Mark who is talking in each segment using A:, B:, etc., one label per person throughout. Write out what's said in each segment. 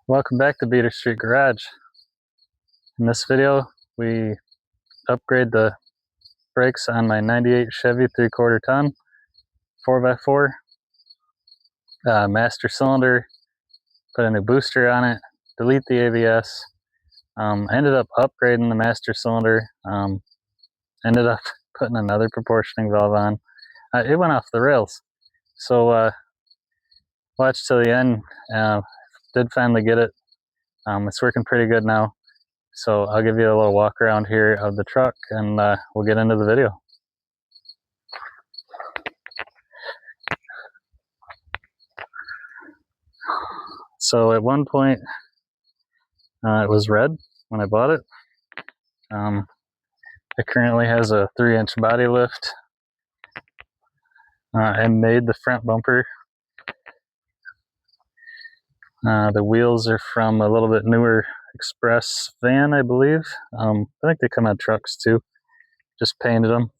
A: Welcome back to Beater Street Garage. In this video, we upgrade the brakes on my 98 Chevy 3/4 ton 4x4 master cylinder, put a new booster on it, delete the ABS. I ended up upgrading the master cylinder, ended up putting another proportioning valve on. It went off the rails, so watch till the end. Did finally get it. It's working pretty good now. So I'll give you a little walk around here of the truck and we'll get into the video. So at one point it was red when I bought it. It currently has a 3-inch body lift and made the front bumper. The wheels are from a little bit newer Express van, I believe. I think they come on trucks too. Just painted them.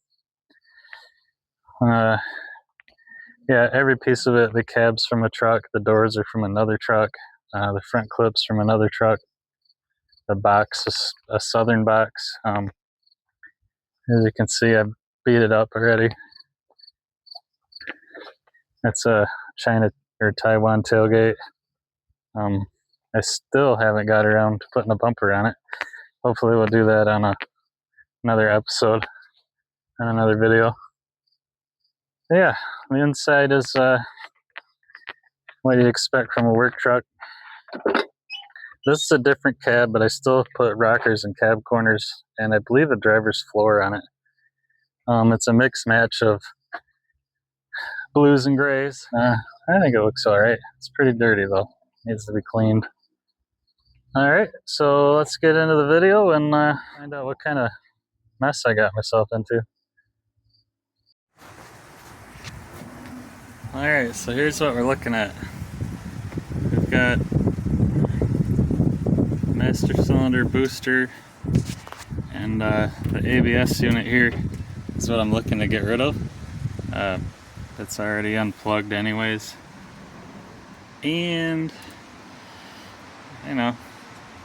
A: Yeah, every piece of it, the cab's from a truck, the doors are from another truck, the front clips from another truck. The box is a Southern box. As you can see, I've beat it up already. That's a China or Taiwan tailgate. I still haven't got around to putting a bumper on it. Hopefully we'll do that on another episode, on another video. Yeah, the inside is what you'd expect from a work truck. This is a different cab, but I still put rockers and cab corners, and I believe a driver's floor on it. It's a mixed match of blues and grays. I think it looks all right. It's pretty dirty though. Needs to be cleaned. All right, so let's get into the video and find out what kind of mess I got myself into. All right, so here's what we're looking at. We've got master cylinder booster and the ABS unit here is what I'm looking to get rid of. It's already unplugged anyways. And, you know,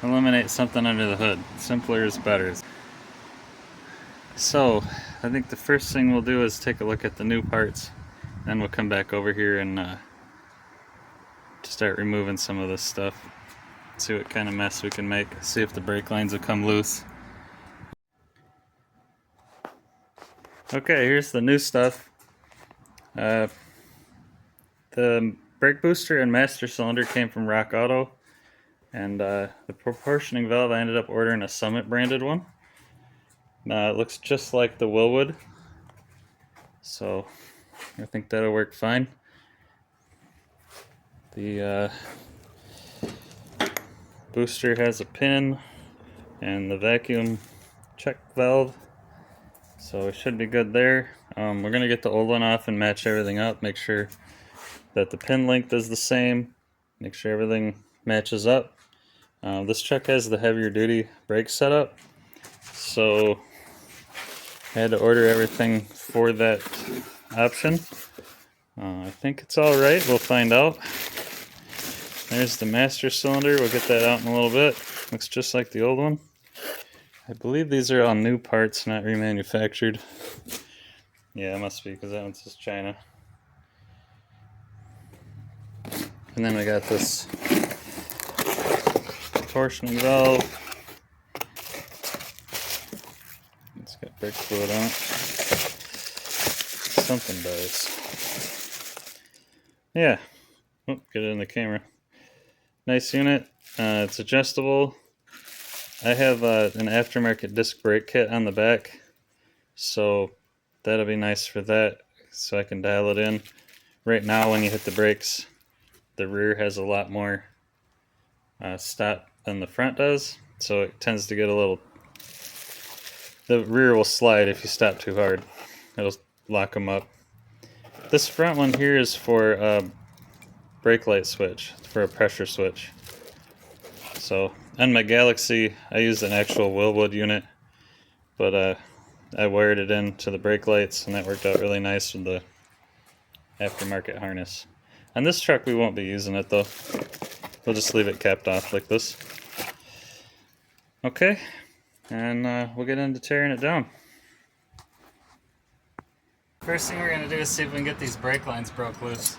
A: eliminate something under the hood. Simpler is better. So, I think the first thing we'll do is take a look at the new parts. Then we'll come back over here and start removing some of this stuff. See what kind of mess we can make. See if the brake lines will come loose. Okay, here's the new stuff. The brake booster and master cylinder came from Rock Auto, and the proportioning valve I ended up ordering a Summit branded one. It looks just like the Willwood, so I think that'll work fine. The booster has a pin and the vacuum check valve, so we should be good there. We're gonna get the old one off and match everything up, make sure that the pin length is the same, make sure everything matches up. This truck has the heavier duty brake setup, so I had to order everything for that option. I think it's all right. We'll find out. There's the master cylinder. We'll get that out in a little bit. Looks just like the old one. I believe these are all new parts, not remanufactured. Yeah, it must be, because that one says China. And then we got this proportioning valve. It's got brake fluid on it. Something does. Yeah. Oh, get it in the camera. Nice unit. It's adjustable. I have an aftermarket disc brake kit on the back, so that'll be nice for that, so I can dial it in. Right now when you hit the brakes, the rear has a lot more stop than the front does, so it tends to get a little... The rear will slide if you stop too hard. It'll lock them up. This front one here is for a brake light switch, for a pressure switch. So on my Galaxy, I used an actual Willwood unit, but I wired it into the brake lights, and that worked out really nice with the aftermarket harness. On this truck, we won't be using it though. we'll just leave it capped off like this. Okay, and we'll get into tearing it down. First thing we're going to do is see if we can get these brake lines broke loose.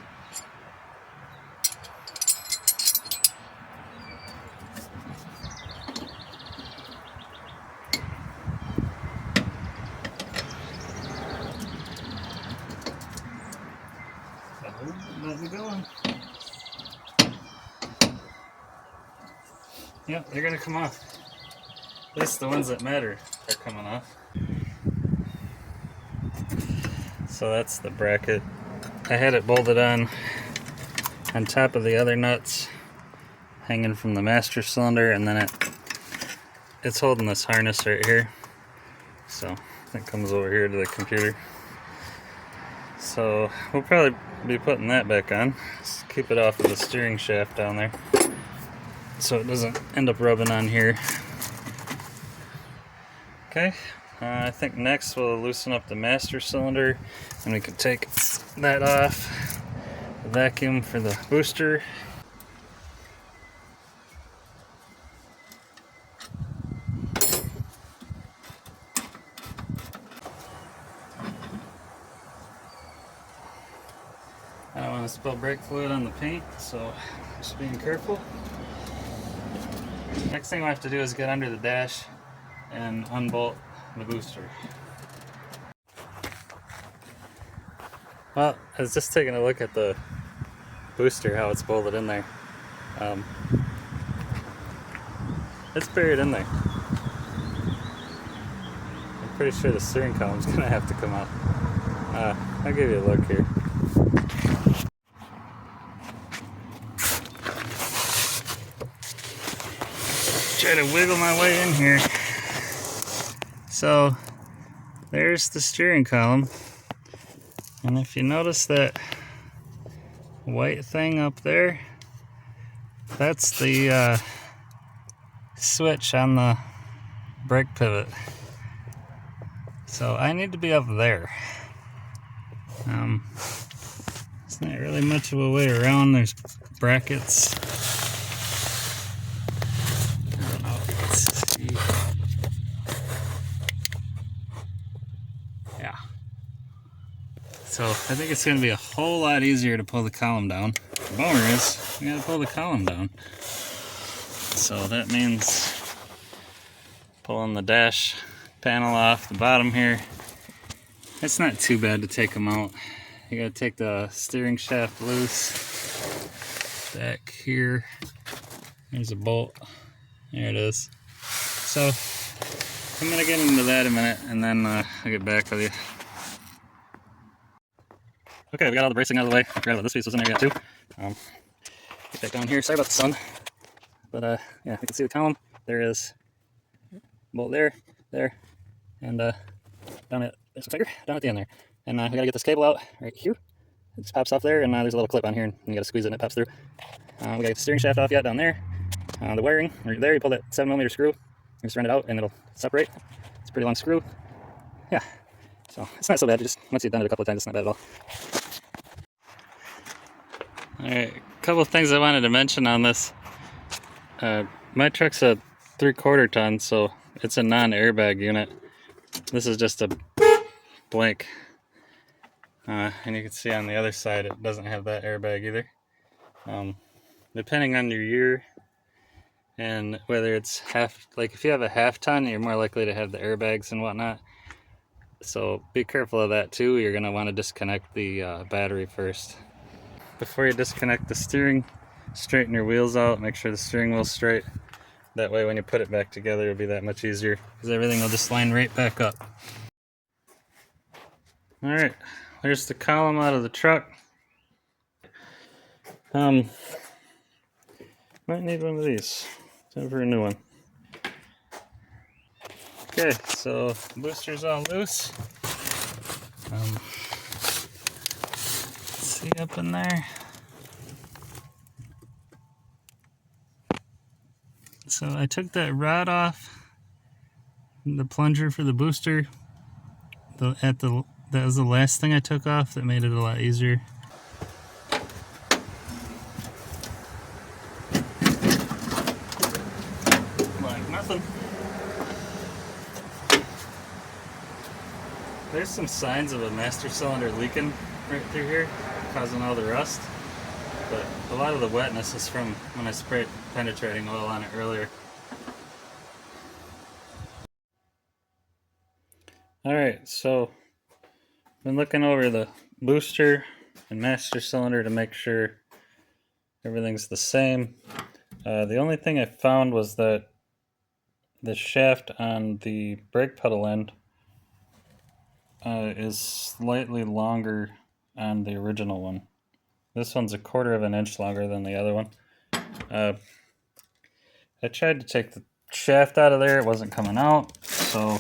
A: Let me go on. Yep, they're going to come off. At least the ones that matter are coming off. So that's the bracket. I had it bolted on top of the other nuts hanging from the master cylinder, and then it's holding this harness right here. So it comes over here to the computer. So we'll probably be putting that back on. Just keep it off of the steering shaft down there so it doesn't end up rubbing on here. Okay, I think next we'll loosen up the master cylinder, and we can take that off, vacuum for the booster. I don't want to spill brake fluid on the paint, so just being careful. Next thing we have to do is get under the dash and unbolt the booster. Well, I was just taking a look at the booster, how it's bolted in there. It's buried in there. I'm pretty sure the steering column's gonna have to come out. I'll give you a look here. Try to wiggle my way in here. So there's the steering column, and if you notice that white thing up there, that's the switch on the brake pivot. So I need to be up there. It's not really much of a way around. There's brackets. Yeah. So I think it's going to be a whole lot easier to pull the column down. The bummer is we got to pull the column down. So that means pulling the dash panel off the bottom here. It's not too bad to take them out. You got to take the steering shaft loose. Back here, there's a bolt. There it is. So I'm gonna get into that in a minute, and then I'll get back with you. Okay, we got all the bracing out of the way. I forgot about this piece was in there yet too. Get that down here. Sorry about the sun, but yeah, you can see the column. There is bolt there, and down at there's a finger down at the end there. And we gotta get this cable out right here. It just pops off there, and there's a little clip on here, and you gotta squeeze it, and it pops through. We gotta get the steering shaft off yet down there. The wiring right there. You pull that 7mm screw. You just run it out, and it'll separate. It's a pretty long screw. Yeah. So it's not so bad. Just once you've done it a couple of times, it's not bad at all. Alright, a couple of things I wanted to mention on this. My truck's a 3/4 ton, so it's a non-airbag unit. This is just a blank. And you can see on the other side it doesn't have that airbag either. Depending on your year and whether it's half, like if you have a half ton, you're more likely to have the airbags and whatnot. So be careful of that too. You're going to want to disconnect the battery first. Before you disconnect the steering, straighten your wheels out, make sure the steering wheel's straight. That way when you put it back together it'll be that much easier, because everything will just line right back up. Alright, there's the column out of the truck. Might need one of these. Time for a new one. Okay, so the booster's all loose. Let's see up in there. So I took that rod off, the plunger for the booster. That was the last thing I took off. That made it a lot easier. Nothing. There's some signs of a master cylinder leaking right through here, causing all the rust. But a lot of the wetness is from when I sprayed penetrating oil on it earlier. Alright, so been looking over the booster and master cylinder to make sure everything's the same. The only thing I found was that the shaft on the brake pedal end is slightly longer on the original one. This one's 1/4 of an inch longer than the other one. I tried to take the shaft out of there, it wasn't coming out, so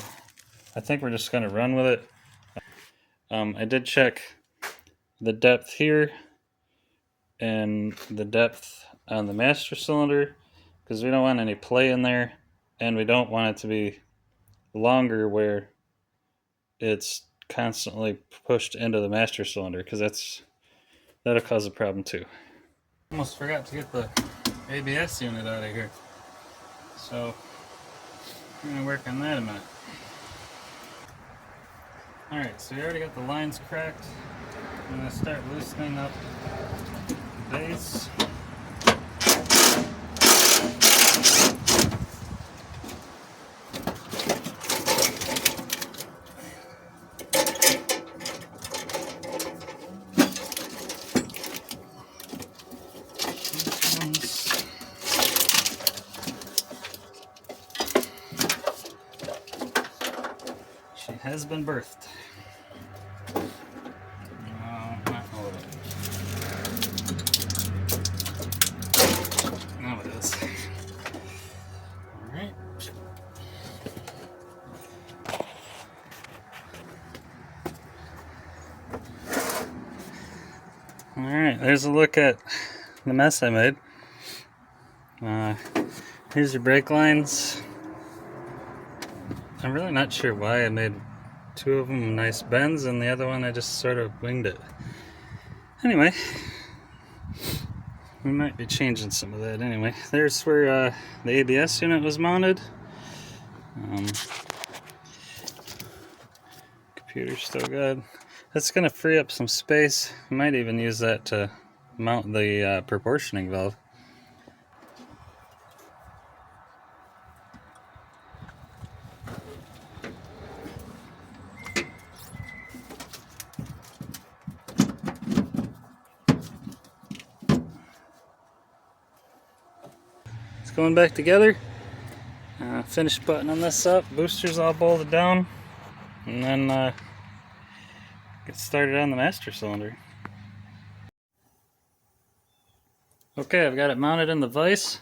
A: I think we're just going to run with it. I did check the depth here and the depth on the master cylinder because we don't want any play in there, and we don't want it to be longer where it's constantly pushed into the master cylinder, because that'll cause a problem too. Almost forgot to get the ABS unit out of here, so I'm going to work on that in a minute. Alright, so we already got the lines cracked. I'm going to start loosening up the base. She has been birthed. No, not all of it. Now it is. Alright. Alright, there's a look at the mess I made. Here's your brake lines. I'm really not sure why I made 2 of them nice bends and the other one I just sort of winged it. Anyway, we might be changing some of that anyway. There's where the ABS unit was mounted. Computer's still good. That's going to free up some space. I might even use that to mount the proportioning valve. It's going back together. Finished buttoning this up. Booster's all bolted down. And then get started on the master cylinder. Okay, I've got it mounted in the vise.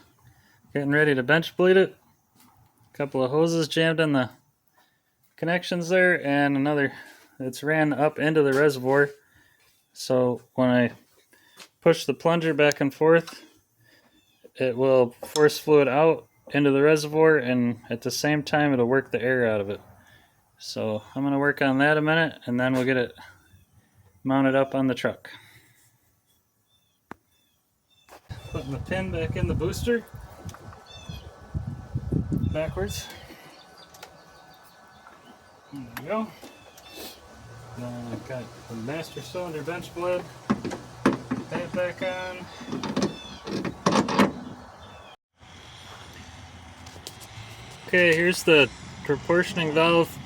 A: Getting ready to bench bleed it. A couple of hoses jammed in the connections there, and another that's ran up into the reservoir. So when I push the plunger back and forth, it will force fluid out into the reservoir, and at the same time it'll work the air out of it. So I'm going to work on that a minute, and then we'll get it mounted up on the truck. Putting the pin back in the booster backwards. There we go. Then I've got the master cylinder bench blade. Put that back on. Okay, here's the proportioning valve.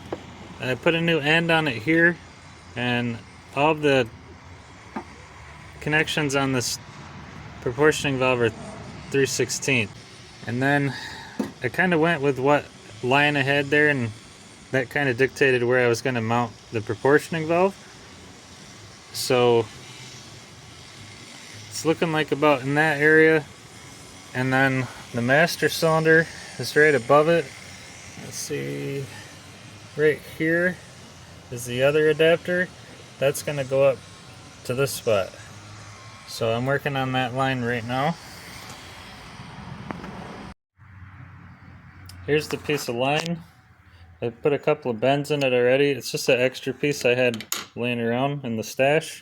A: I put a new end on it here, and all of the connections on this proportioning valve are 3/16. And then I kind of went with what line I had there, and that kind of dictated where I was going to mount the proportioning valve. So it's looking like about in that area, and then the master cylinder is right above it. Let's see, right here is the other adapter. That's going to go up to this spot. So I'm working on that line right now. Here's the piece of line. I put a couple of bends in it already. It's just an extra piece I had laying around in the stash.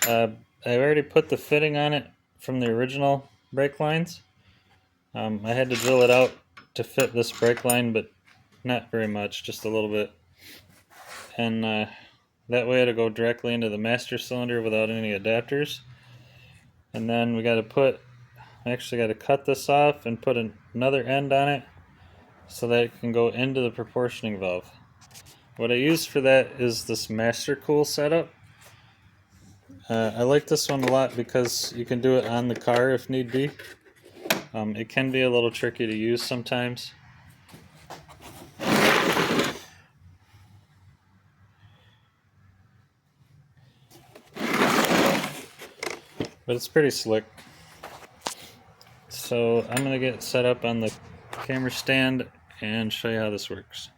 A: I already put the fitting on it from the original brake lines. I had to drill it out to fit this brake line, but not very much, just a little bit. And that way it'll go directly into the master cylinder without any adapters. And then we got to cut this off and put another end on it so that it can go into the proportioning valve. What I use for that is this master cool setup. I like this one a lot because you can do it on the car if need be. It can be a little tricky to use sometimes. But it's pretty slick. So I'm going to get set up on the camera stand and show you how this works.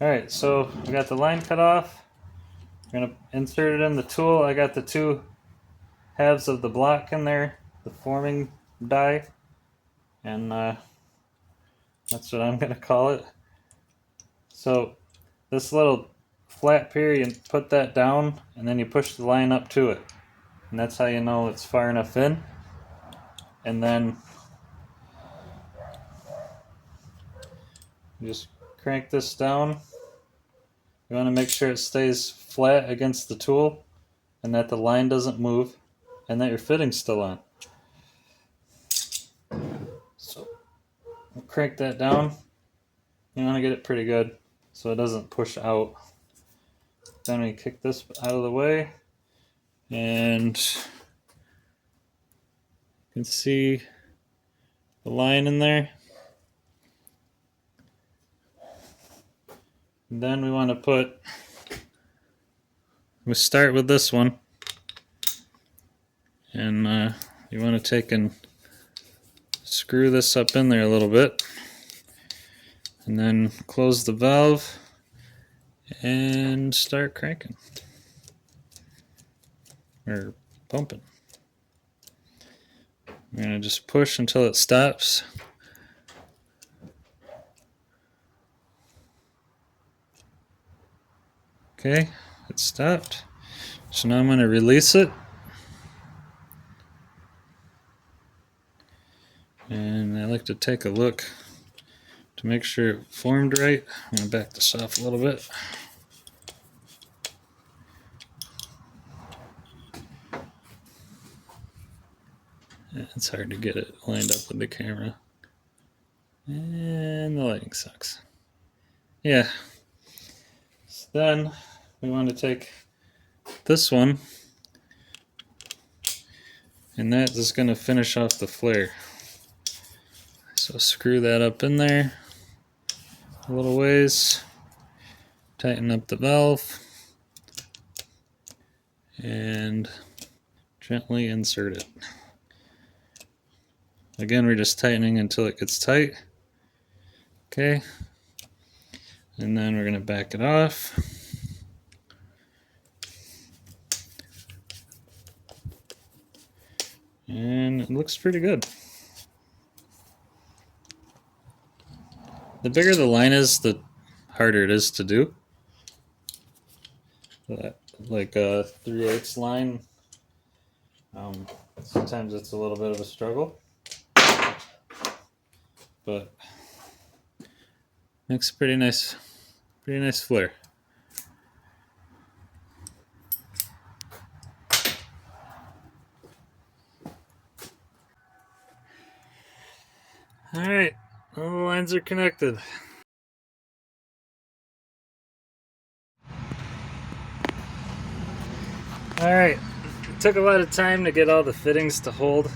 A: Alright, so we got the line cut off. I'm going to insert it in the tool. I got the two halves of the block in there, the forming die, and that's what I'm going to call it. So this little flap here, you put that down and then you push the line up to it, and that's how you know it's far enough in. And then you just crank this down. You want to make sure it stays flat against the tool and that the line doesn't move and that your fitting's still on. So crank that down. You want to get it pretty good so it doesn't push out. Then we kick this out of the way, and you can see the line in there. And then we start with this one, and you want to take and screw this up in there a little bit, and then close the valve and start cranking or pumping. We're going to just push until it stops. Okay, it stopped. So now I'm going to release it. And I like to take a look to make sure it formed right. I'm going to back this off a little bit. It's hard to get it lined up with the camera. And the lighting sucks. Yeah. So then we want to take this one, and that is going to finish off the flare. So screw that up in there a little ways, tighten up the valve, and gently insert it. Again, we're just tightening until it gets tight. Okay. And then we're going to back it off. And it looks pretty good. The bigger the line is, the harder it is to do. Like a 3/8 line, sometimes it's a little bit of a struggle, but makes a pretty nice flare. All right, all the lines are connected. All right, it took a lot of time to get all the fittings to hold.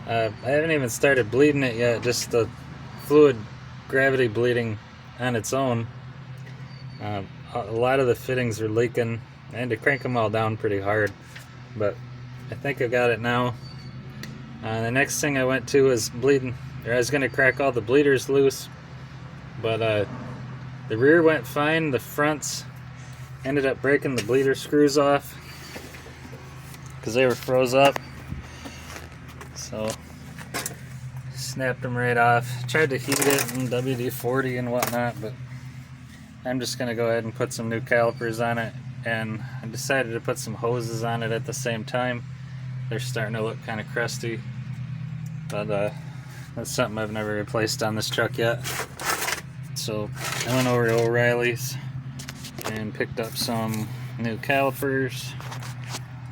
A: I haven't even started bleeding it yet, just the fluid gravity bleeding on its own. A lot of the fittings are leaking. I had to crank them all down pretty hard, but I think I got it now. The next thing I went to was bleeding, or I was going to crack all the bleeders loose, but the rear went fine. The fronts ended up breaking the bleeder screws off because they were froze up. So snapped them right off. Tried to heat it in WD-40 and whatnot, but I'm just going to go ahead and put some new calipers on it, and I decided to put some hoses on it at the same time. They're starting to look kind of crusty, but That's something I've never replaced on this truck yet. So I went over to O'Reilly's and picked up some new calipers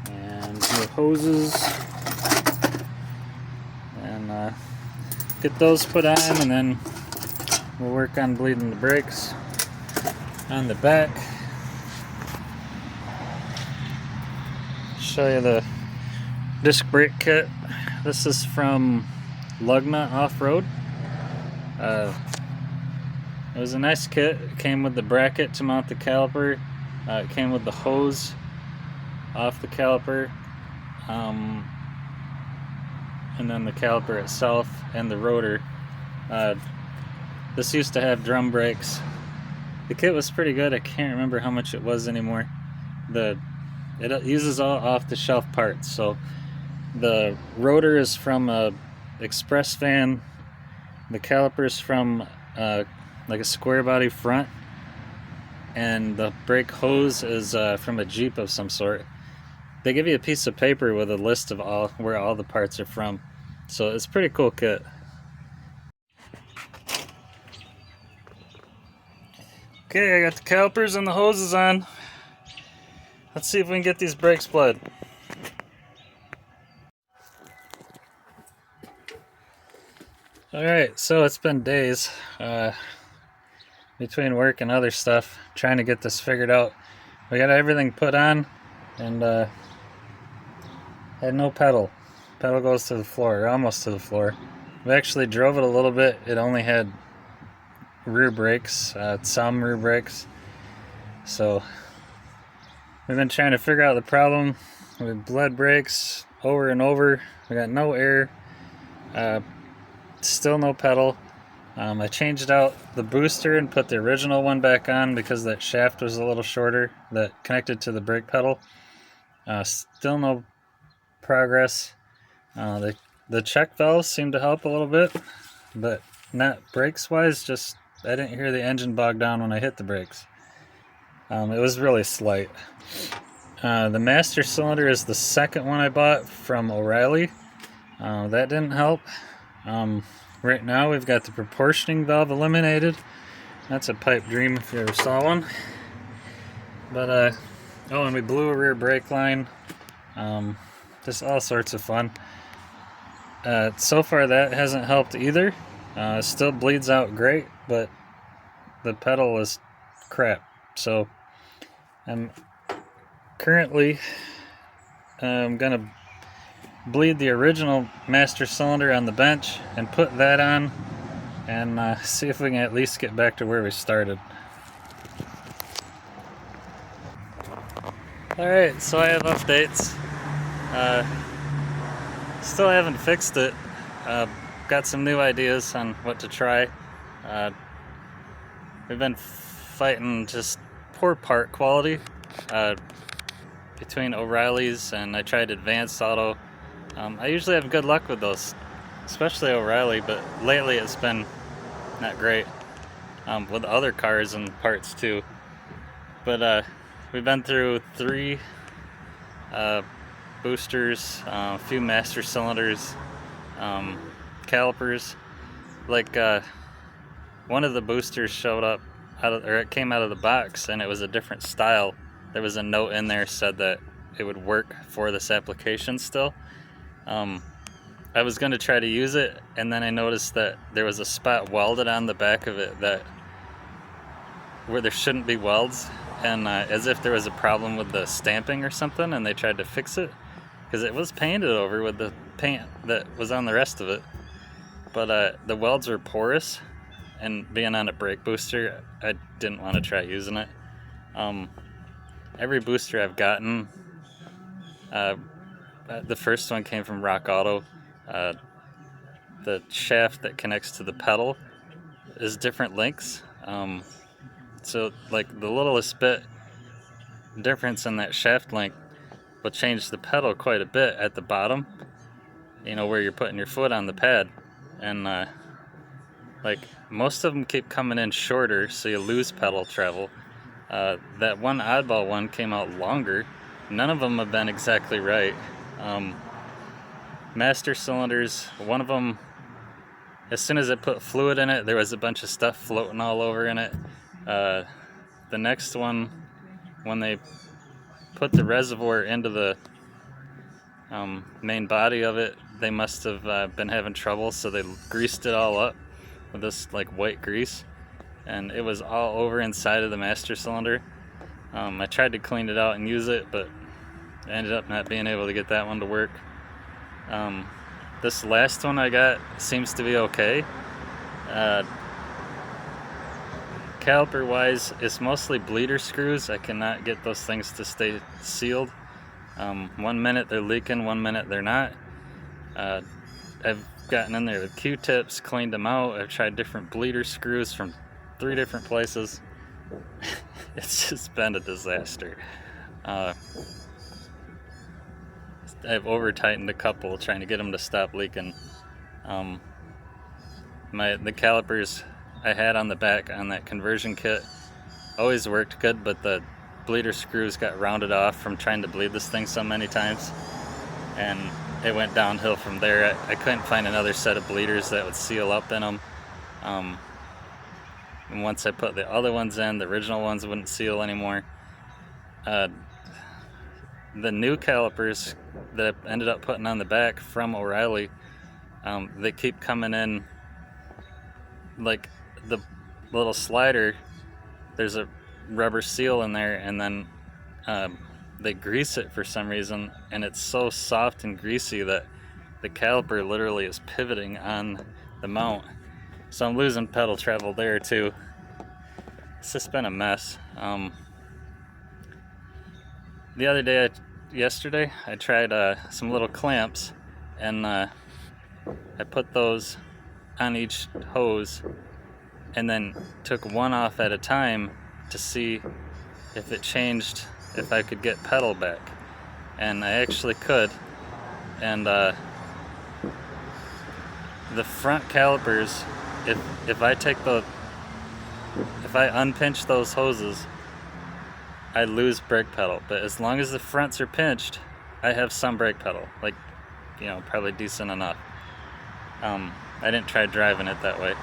A: and new hoses, and get those put on, and then we'll work on bleeding the brakes on the back. Show you the disc brake kit. This is from Lugna Off-Road. It was a nice kit. It came with the bracket to mount the caliper. It came with the hose off the caliper, and then the caliper itself and the rotor. This used to have drum brakes. The kit was pretty good. I can't remember how much it was anymore. It uses all off-the-shelf parts. So the rotor is from a express van. The caliper is from like a square body front, and the brake hose is from a Jeep of some sort. They give you a piece of paper with a list of where all the parts are from, so it's a pretty cool kit. Okay, I got the calipers and the hoses on. Let's see if we can get these brakes bled. Alright, so it's been days between work and other stuff trying to get this figured out. We got everything put on, and had no pedal. Pedal goes to the floor, or almost to the floor. We actually drove it a little bit. It only had rear brakes, some rear brakes. So we've been trying to figure out the problem. We bled brakes over and over. We got no air. Still no pedal. I changed out the booster and put the original one back on because that shaft was a little shorter that connected to the brake pedal. Still no progress. The check valves seem to help a little bit, but not brakes wise. Just I didn't hear the engine bog down when I hit the brakes. It was really slight. The master cylinder is the second one I bought from O'Reilly. That didn't help. Right now we've got the proportioning valve eliminated. That's a pipe dream if you ever saw one. But oh, and we blew a rear brake line. Just all sorts of fun. So far that hasn't helped either. It still bleeds out great, but the pedal is crap. So I'm currently gonna bleed the original master cylinder on the bench and put that on, and see if we can at least get back to where we started. Alright, so I have updates. Still haven't fixed it. Got some new ideas on what to try. We've been fighting just poor part quality between O'Reilly's, and I tried Advanced Auto. I usually have good luck with those, especially O'Reilly, but lately it's been not great with other cars and parts too. But we've been through 3 boosters, a few master cylinders, calipers. Like one of the boosters showed up it came out of the box, and it was a different style. There was a note in there said that it would work for this application still. I was going to try to use it, and then I noticed that there was a spot welded on the back of it where there shouldn't be welds, and as if there was a problem with the stamping or something, and they tried to fix it because it was painted over with the paint that was on the rest of it. But the welds were porous, and being on a brake booster, I didn't want to try using it. Every booster I've gotten, the first one came from Rock Auto. The shaft that connects to the pedal is different lengths. So like the littlest bit difference in that shaft length will change the pedal quite a bit at the bottom, you know, where you're putting your foot on the pad. And like most of them keep coming in shorter, so you lose pedal travel. That one oddball one came out longer. None of them have been exactly right. Master cylinders, one of them as soon as I put fluid in it, there was a bunch of stuff floating all over in it. The next one, when they put the reservoir into the main body of it, they must have been having trouble, so they greased it all up with this like white grease, and it was all over inside of the master cylinder. I tried to clean it out and use it, but I ended up not being able to get that one to work. This last one I got seems to be okay. Caliper wise, it's mostly bleeder screws. I cannot get those things to stay sealed. 1 minute they're leaking, 1 minute they're not. I've gotten in there with Q-tips, cleaned them out. I've tried different bleeder screws from 3 different places. It's just been a disaster. I've over-tightened a couple trying to get them to stop leaking. The calipers I had on the back on that conversion kit always worked good, but the bleeder screws got rounded off from trying to bleed this thing so many times, and it went downhill from there. I couldn't find another set of bleeders that would seal up in them. And once I put the other ones in, the original ones wouldn't seal anymore. The new calipers that I ended up putting on the back from O'Reilly, they keep coming in like the little slider. There's a rubber seal in there, and then they grease it for some reason, and it's so soft and greasy that the caliper literally is pivoting on the mount. So I'm losing pedal travel there too. It's just been a mess. The other day, yesterday, I tried some little clamps, and I put those on each hose and then took one off at a time to see if it changed, if I could get pedal back. And I actually could. And the front calipers, if I unpinch those hoses, I lose brake pedal. But as long as the fronts are pinched, I have some brake pedal, like, probably decent enough. I didn't try driving it that way,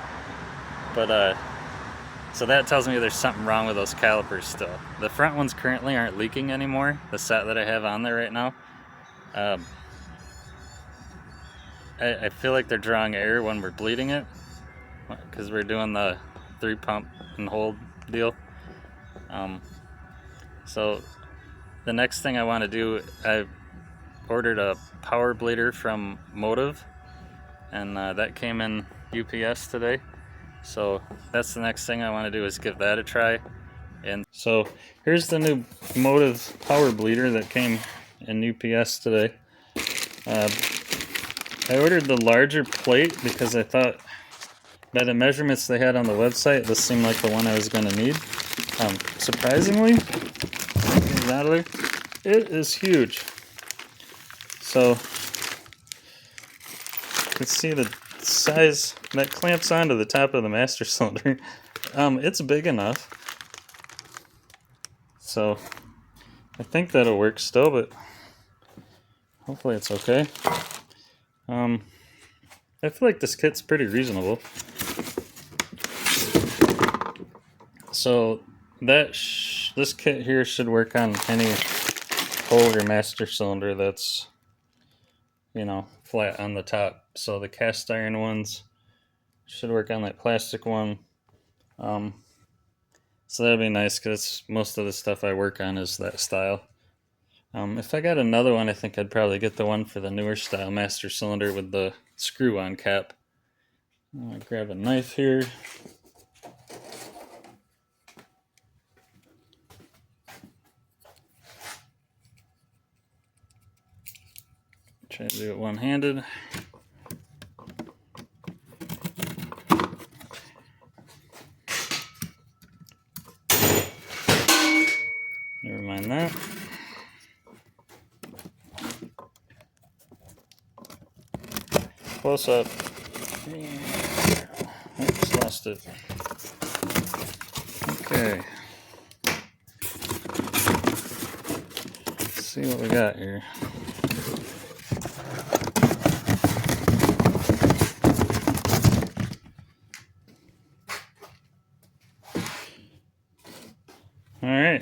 A: but so that tells me there's something wrong with those calipers still. The front ones currently aren't leaking anymore, the set that I have on there right now. I feel like they're drawing air when we're bleeding it, because we're doing the 3 pump and hold deal. So the next thing I want to do, I ordered a power bleeder from Motive, and that came in UPS today. So that's the next thing I want to do, is give that a try. And so here's the new Motive power bleeder that came in UPS today. I ordered the larger plate because I thought, by the measurements they had on the website, this seemed like the one I was going to need. Surprisingly, it is huge. So let's see the size that clamps onto the top of the master cylinder. It's big enough, so I think that'll work still, but hopefully it's okay. I feel like this kit's pretty reasonable. So this kit here should work on any whole or master cylinder that's, flat on the top. So the cast iron ones should work on that plastic one. So that'd be nice, because most of the stuff I work on is that style. If I got another one, I think I'd probably get the one for the newer style master cylinder with the screw-on cap. I'll grab a knife here. Try to do it one-handed. Never mind that. Close up. Oops, lost it. Okay. Let's see what we got here.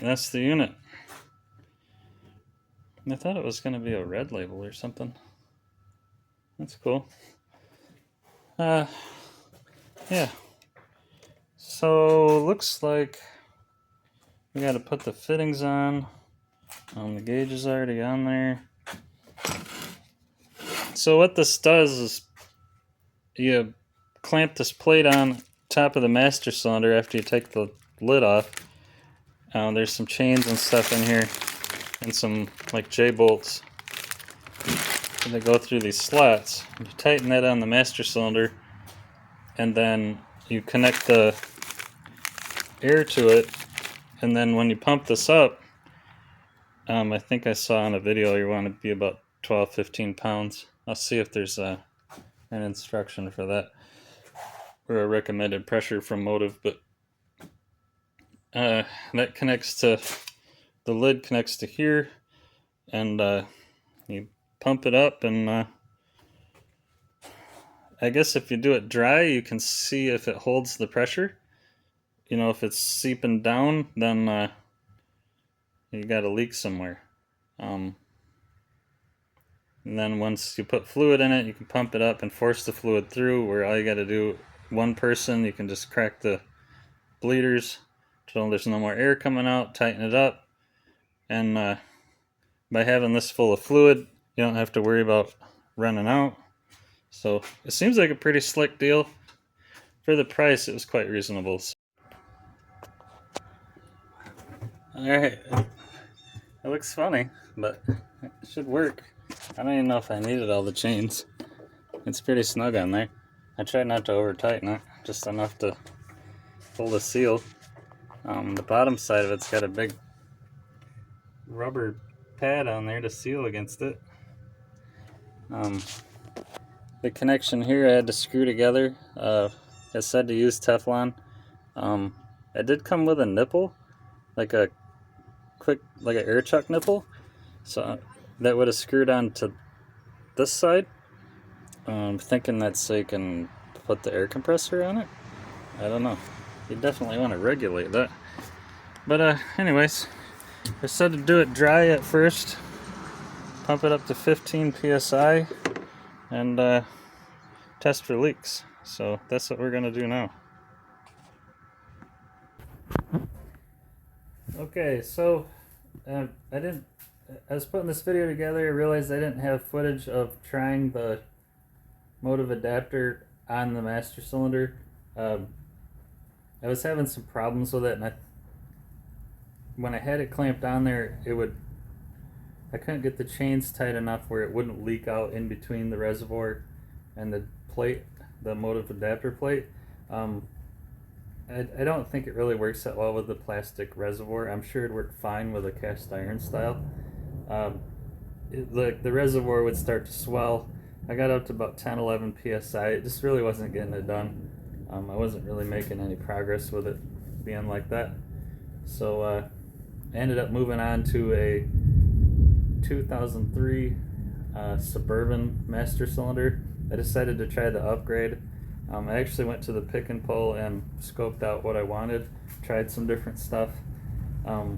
A: that's the unit. I thought it was going to be a red label or something. That's cool. Yeah. So looks like we got to put the fittings on. The gauge is already on there. So what this does is you clamp this plate on top of the master cylinder after you take the lid off. There's some chains and stuff in here and some like J-bolts that go through these slots. You tighten that on the master cylinder and then you connect the air to it, and then when you pump this up, I think I saw on a video you want to be about 12-15 pounds. I'll see if there's an instruction for that or a recommended pressure from Motive, but that connects to the lid, connects to here, and you pump it up, and I guess if you do it dry you can see if it holds the pressure. You know, if it's seeping down, then you got a leak somewhere. And then once you put fluid in it, you can pump it up and force the fluid through, where all you got to do, one person, you can just crack the bleeders so there's no more air coming out, tighten it up, and by having this full of fluid, you don't have to worry about running out. So it seems like a pretty slick deal. For the price, it was quite reasonable. Alright, it looks funny, but it should work. I don't even know if I needed all the chains. It's pretty snug on there. I tried not to over tighten it, just enough to hold a seal. The bottom side of it's got a big rubber pad on there to seal against it. The connection here I had to screw together. It said to use Teflon. It did come with a nipple, like an air chuck nipple, so that would have screwed on to this side. I'm thinking that's so you can put the air compressor on it. I don't know. You definitely want to regulate that. But anyways, I said to do it dry at first, pump it up to 15 psi, and test for leaks. So that's what we're gonna do now. Okay, so I was putting this video together, I realized I didn't have footage of trying the Motive adapter on the master cylinder. I was having some problems with it, and when I had it clamped on there, I couldn't get the chains tight enough where it wouldn't leak out in between the reservoir and the plate, the Motive adapter plate. I don't think it really works that well with the plastic reservoir. I'm sure it'd work fine with a cast iron style. The reservoir would start to swell. I got up to about 10-11 psi. It just really wasn't getting it done. I wasn't really making any progress with it being like that. So I ended up moving on to a 2003 Suburban master cylinder. I decided to try the upgrade. I actually went to the pick and pull and scoped out what I wanted, tried some different stuff. I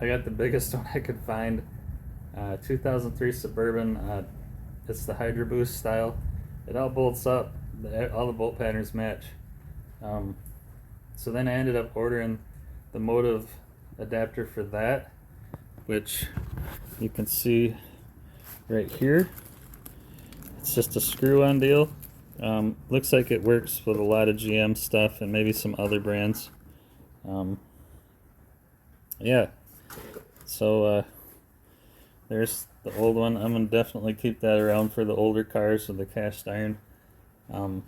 A: got the biggest one I could find, 2003 Suburban. It's the Hydro Boost style. It all bolts up, all the bolt patterns match. So then I ended up ordering the Motive adapter for that, which you can see right here. It's just a screw-on deal. Looks like it works with a lot of GM stuff and maybe some other brands. Yeah, so there's the old one. I'm gonna definitely keep that around for the older cars with the cast iron, and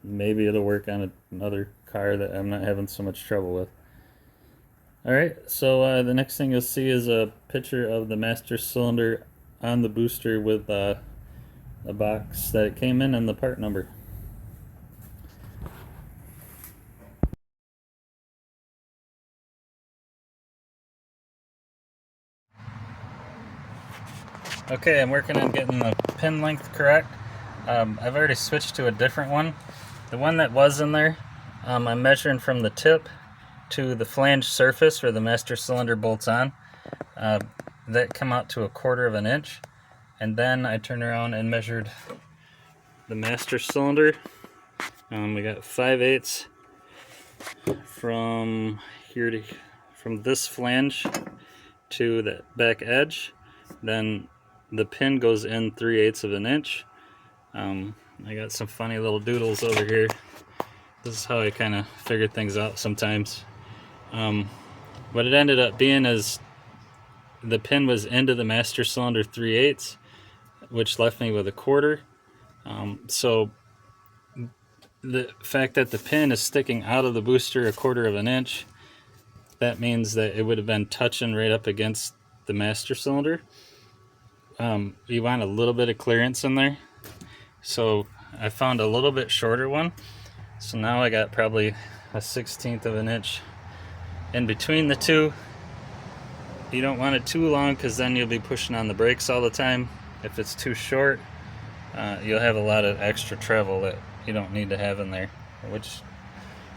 A: maybe it'll work on another car that I'm not having so much trouble with. Alright, so the next thing you'll see is a picture of the master cylinder on the booster with a box that it came in and the part number. Okay, I'm working on getting the pin length correct. I've already switched to a different one. The one that was in there, I'm measuring from the tip to the flange surface where the master cylinder bolts on. That come out to 1/4 of an inch, and then I turned around and measured the master cylinder. We got 5/8 from here to from this flange to the back edge. Then the pin goes in 3/8 of an inch. I got some funny little doodles over here. This is how I kind of figured things out sometimes. What it ended up being is the pin was into the master cylinder 3/8, which left me with 1/4. So the fact that the pin is sticking out of the booster 1/4 of an inch, that means that it would have been touching right up against the master cylinder. You want a little bit of clearance in there. So I found a little bit shorter one. So now I got probably a 1/16 of an inch in between the two. You don't want it too long because then you'll be pushing on the brakes all the time. If it's too short, you'll have a lot of extra travel that you don't need to have in there, which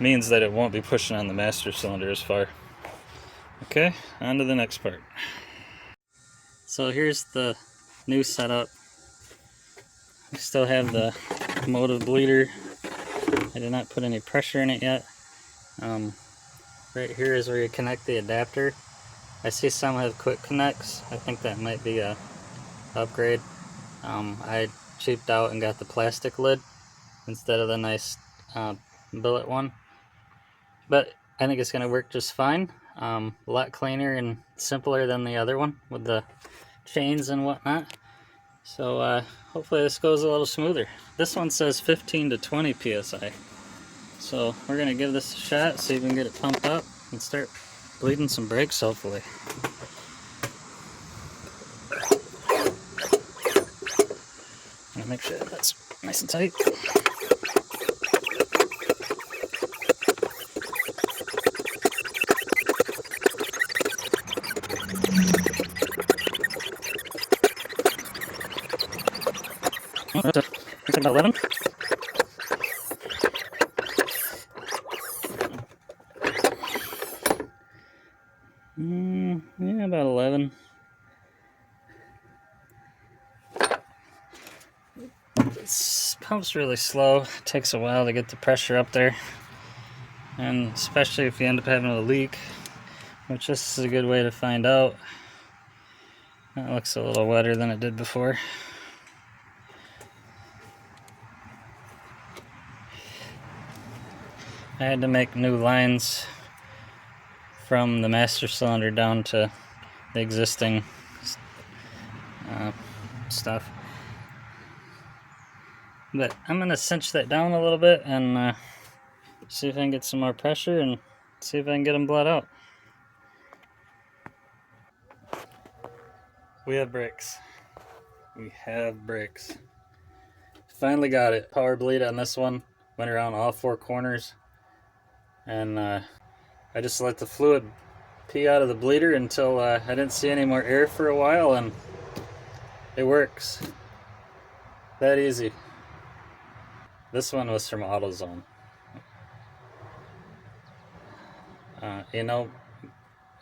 A: means that it won't be pushing on the master cylinder as far. Okay, on to the next part. So here's the new setup. I still have the motive bleeder. I did not put any pressure in it yet. Right here is where you connect the adapter. I see some have quick connects. I think that might be a upgrade. I cheaped out and got the plastic lid instead of the nice billet one, but I think it's going to work just fine. A lot cleaner and simpler than the other one with the chains and whatnot. So hopefully this goes a little smoother. This one says 15 to 20 psi. So we're going to give this a shot, see if we can get it pumped up and start bleeding some brakes hopefully. I'm going to make sure that's nice and tight. Oh, that's about 11. Yeah, about 11. This pump's really slow. It takes a while to get the pressure up there. And especially if you end up having a leak, which this is a good way to find out. That looks a little wetter than it did before. I had to make new lines from the master cylinder down to the existing stuff. But I'm going to cinch that down a little bit and see if I can get some more pressure and see if I can get them bled out. We have brakes. We have brakes. Finally got it. Power bleed on this one. Went around all 4 corners. And I just let the fluid pee out of the bleeder until I didn't see any more air for a while, and it works. That easy. This one was from AutoZone. You know,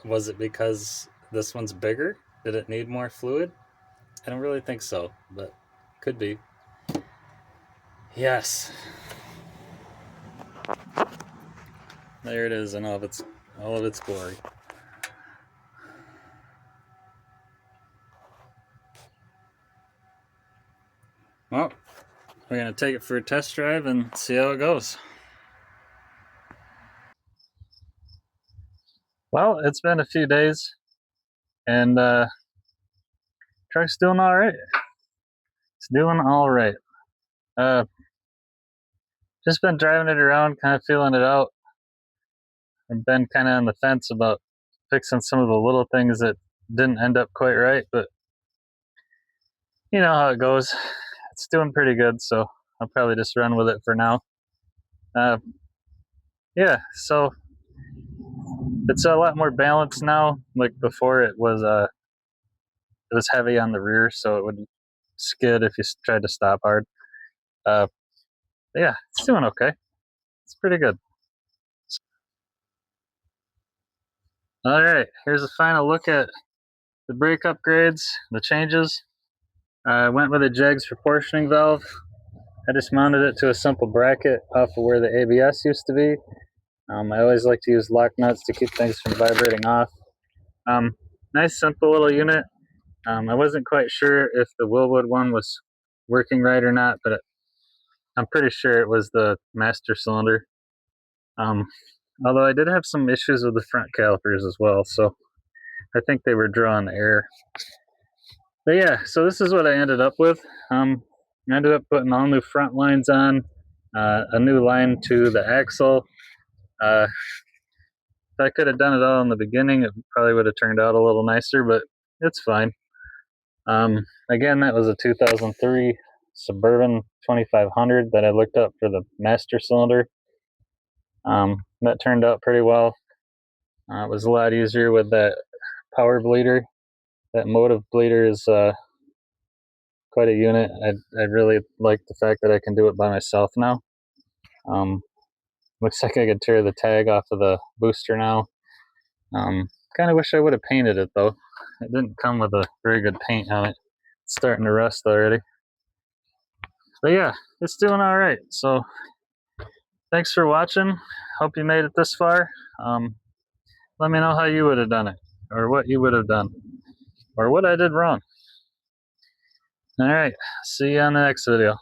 A: was it because this one's bigger? Did it need more fluid? I don't really think so, but could be. Yes. There it is in all of its glory. Well, we're gonna take it for a test drive and see how it goes. Well, it's been a few days, and truck's doing all right. It's doing all right. Just been driving it around, kind of feeling it out. I've been kind of on the fence about fixing some of the little things that didn't end up quite right, but you know how it goes. It's doing pretty good, so I'll probably just run with it for now. Yeah, so it's a lot more balanced now. Like before, it was heavy on the rear, so it would skid if you tried to stop hard. Yeah, it's doing okay. It's pretty good. Alright, here's a final look at the brake upgrades, the changes. I went with a Jegs proportioning valve. I just mounted it to a simple bracket off of where the ABS used to be. I always like to use lock nuts to keep things from vibrating off. Nice simple little unit. I wasn't quite sure if the Willwood one was working right or not, but I'm pretty sure it was the master cylinder. Um, Although I did have some issues with the front calipers as well, so I think they were drawing air. But yeah, so this is what I ended up with. I ended up putting all new front lines on, a new line to the axle. If I could have done it all in the beginning, it probably would have turned out a little nicer, but it's fine. Again, that was a 2003 Suburban 2500 that I looked up for the master cylinder. That turned out pretty well. It was a lot easier with that power bleeder. That motive bleeder is quite a unit. I really like the fact that I can do it by myself now. Um, Looks like I could tear the tag off of the booster now. Kind of wish I would have painted it though. It didn't come with a very good paint on it. It's starting to rust already. But yeah, it's doing all right. So thanks for watching. Hope you made it this far. Let me know how you would have done it, or what you would have done, or what I did wrong. All right, see you on the next video.